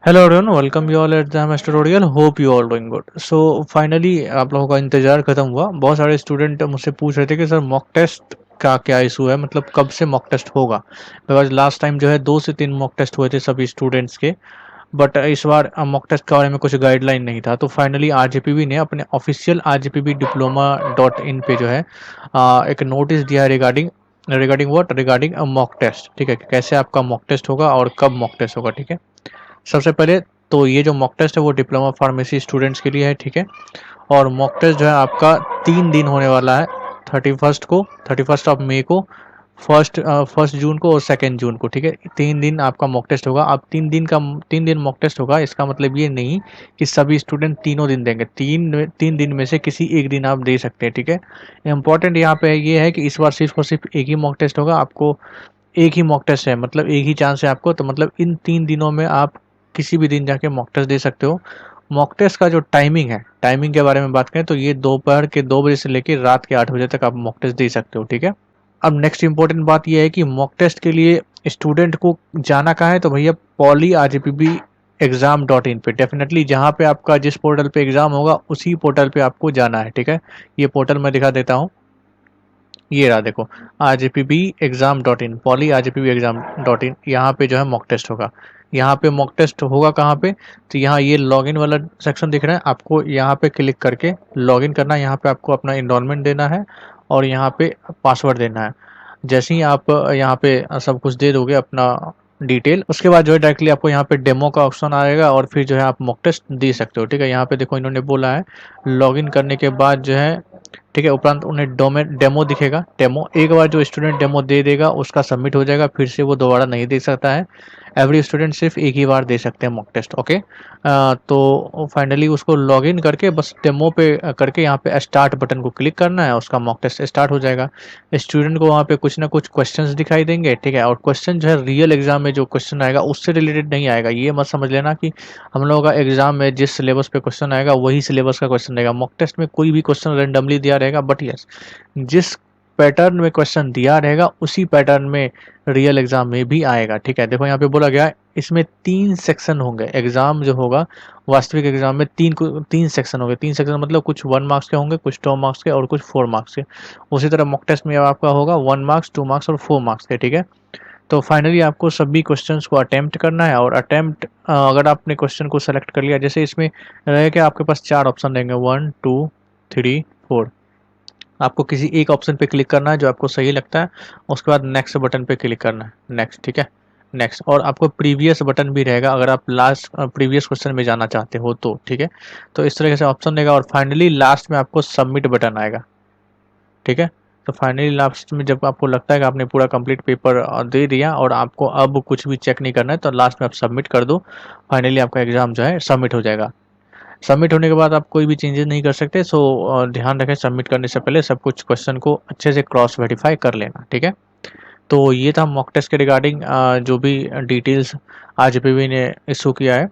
Hello everyone, welcome you all at the MS tutorial. Hope you all doing good. So finally आप लोगों का इंतजार खत्म हुआ। बहुत सारे स्टूडेंट मुझसे पूछ रहे थे कि सर मॉक टेस्ट का क्या इशू है, मतलब कब से मॉक टेस्ट होगा। बिकॉज लास्ट टाइम जो है 2 से 3 मॉक टेस्ट हुए थे सभी स्टूडेंट्स के, बट इस बार मॉक टेस्ट के बारे में कुछ गाइडलाइन नहीं था। तो फाइनली आरजीपीवी ने अपने official RGPV diploma dot in पे जो है एक नोटिस दिया है regarding regarding what regarding mock test. ठीक है, कि कैसे आपका मॉक टेस्ट होगा और कब मॉक टेस्ट होगा। ठीक है, सबसे पहले तो ये जो मॉक टेस्ट है वो डिप्लोमा फार्मेसी स्टूडेंट्स के लिए है। ठीक है, और मॉक टेस्ट जो है आपका 3 दिन होने वाला है। 31 ऑफ मई को, फर्स्ट जून को और 2 जून को। ठीक है, 3 दिन आपका मॉक टेस्ट होगा। अब 3 दिन मॉक टेस्ट होगा, इसका मतलब ये नहीं कि सभी स्टूडेंट तीनों दिन देंगे। 3 दिन में से किसी एक दिन आप दे सकते हैं। ठीक है, इंपॉर्टेंट यहाँ पे ये है कि इस बार सिर्फ और सिर्फ एक ही मॉक टेस्ट होगा। आपको एक ही मॉक टेस्ट है, मतलब एक ही चांस है आपको। तो मतलब इन 3 दिनों में आप किसी भी दिन जाके मॉक टेस्ट दे सकते हो। मॉक टेस्ट का जो टाइमिंग है, टाइमिंग के बारे में बात करें तो ये दोपहर के 2 बजे से लेकर रात के 8 बजे तक आप मॉक टेस्ट दे सकते हो। ठीक है, अब नेक्स्ट इंपॉर्टेंट बात यह है कि मॉक टेस्ट के लिए स्टूडेंट को जाना कहाँ है, तो भैया पॉली आरजीपीबी एग्जाम.इन पे डेफिनेटली, जहाँ पे आपका जिस पोर्टल पे एग्जाम होगा उसी पोर्टल पे आपको जाना है। ठीक है, ये पोर्टल मैं दिखा देता हूँ। ये रहा देखो, rgpv.exam.in, पॉली rgpv.exam.in। यहाँ पे जो है मॉक टेस्ट होगा। यहाँ पे मॉक टेस्ट होगा कहाँ पे, तो यहाँ ये लॉगिन वाला सेक्शन दिख रहा है आपको, यहाँ पे क्लिक करके लॉगिन करना है। यहाँ पे आपको अपना इनरोलमेंट देना है और यहाँ पे पासवर्ड देना है। जैसे ही आप यहाँ पे सब कुछ दे दोगे अपना डिटेल, उसके बाद जो है डायरेक्टली आपको यहाँ पे डेमो का ऑप्शन आएगा और फिर जो है आप मॉक टेस्ट दे सकते हो। ठीक है, यहाँ पे देखो इन्होंने बोला है लॉगिन करने के बाद जो है, ठीक है, उपरांत उन्हें डेमो दिखेगा। डेमो एक बार जो स्टूडेंट डेमो दे देगा उसका सबमिट हो जाएगा, फिर से वो दोबारा नहीं दे सकता है। एवरी स्टूडेंट सिर्फ एक ही बार दे सकते हैं मॉक टेस्ट। ओके, तो फाइनली उसको लॉगिन करके बस डेमो पे करके यहाँ पे स्टार्ट बटन को क्लिक करना है, उसका मॉक टेस्ट स्टार्ट हो जाएगा। स्टूडेंट को वहाँ पे कुछ ना कुछ क्वेश्चंस दिखाई देंगे। ठीक है, और क्वेश्चन जो है रियल एग्जाम में जो क्वेश्चन आएगा उससे रिलेटेड नहीं आएगा। ये मत समझ लेना कि हम लोगों का एग्जाम में जिस सिलेबस पे क्वेश्चन आएगा वही सिलेबस का क्वेश्चन रहेगा। मॉक टेस्ट में कोई भी क्वेश्चन रेंडमली दिया रहेगा, बट यस, जिस पैटर्न में क्वेश्चन दिया रहेगा उसी पैटर्न में रियल एग्जाम में भी आएगा। ठीक है, देखो यहाँ पे बोला गया है इसमें 3 सेक्शन होंगे। एग्जाम जो होगा वास्तविक एग्जाम में तीन सेक्शन होंगे। 3 सेक्शन मतलब कुछ 1 मार्क्स के होंगे, कुछ 2 मार्क्स के और कुछ 4 मार्क्स के। उसी तरह मॉक टेस्ट में आपका होगा 1 मार्क्स, 2 मार्क्स और 4 मार्क्स के। ठीक है, तो फाइनली आपको सभी क्वेश्चंस को अटेम्प्ट करना है। और अटेम्प्ट अगर आपने क्वेश्चन को सेलेक्ट कर लिया, जैसे इसमें रहेगा आपके पास 4 ऑप्शन रहेंगे, 1 2 3 4। आपको किसी एक ऑप्शन पे क्लिक करना है जो आपको सही लगता है, उसके बाद नेक्स्ट बटन पे क्लिक करना है, नेक्स्ट। ठीक है, नेक्स्ट। और आपको प्रीवियस बटन भी रहेगा अगर आप लास्ट प्रीवियस क्वेश्चन में जाना चाहते हो तो। ठीक है, तो इस तरीके से ऑप्शन रहेगा और फाइनली लास्ट में आपको सबमिट बटन आएगा। ठीक है, तो फाइनली लास्ट में जब आपको लगता है कि आपने पूरा कंप्लीट पेपर दे दिया और आपको अब कुछ भी चेक नहीं करना है, तो लास्ट में आप सबमिट कर दो। फाइनली आपका एग्जाम जो है सबमिट हो जाएगा। सबमिट होने के बाद आप कोई भी चेंजेस नहीं कर सकते। सो ध्यान रखें, सबमिट करने से पहले सब कुछ क्वेश्चन को अच्छे से क्रॉस वेरीफाई कर लेना। ठीक है, तो ये था मॉक टेस्ट के रिगार्डिंग जो भी डिटेल्स आरजीपीवी ने इशू किया है।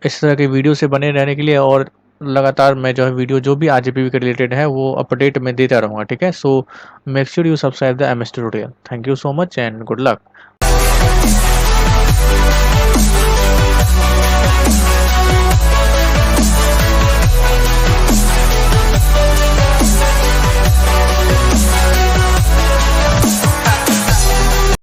इस तरह के वीडियो से बने रहने के लिए और लगातार मैं जो है वीडियो जो भी आरजीपीवी के रिलेटेड है वो अपडेट में देता रहूँगा। ठीक है, so make sure you subscribe the MS tutorial. Thank you so much and good luck.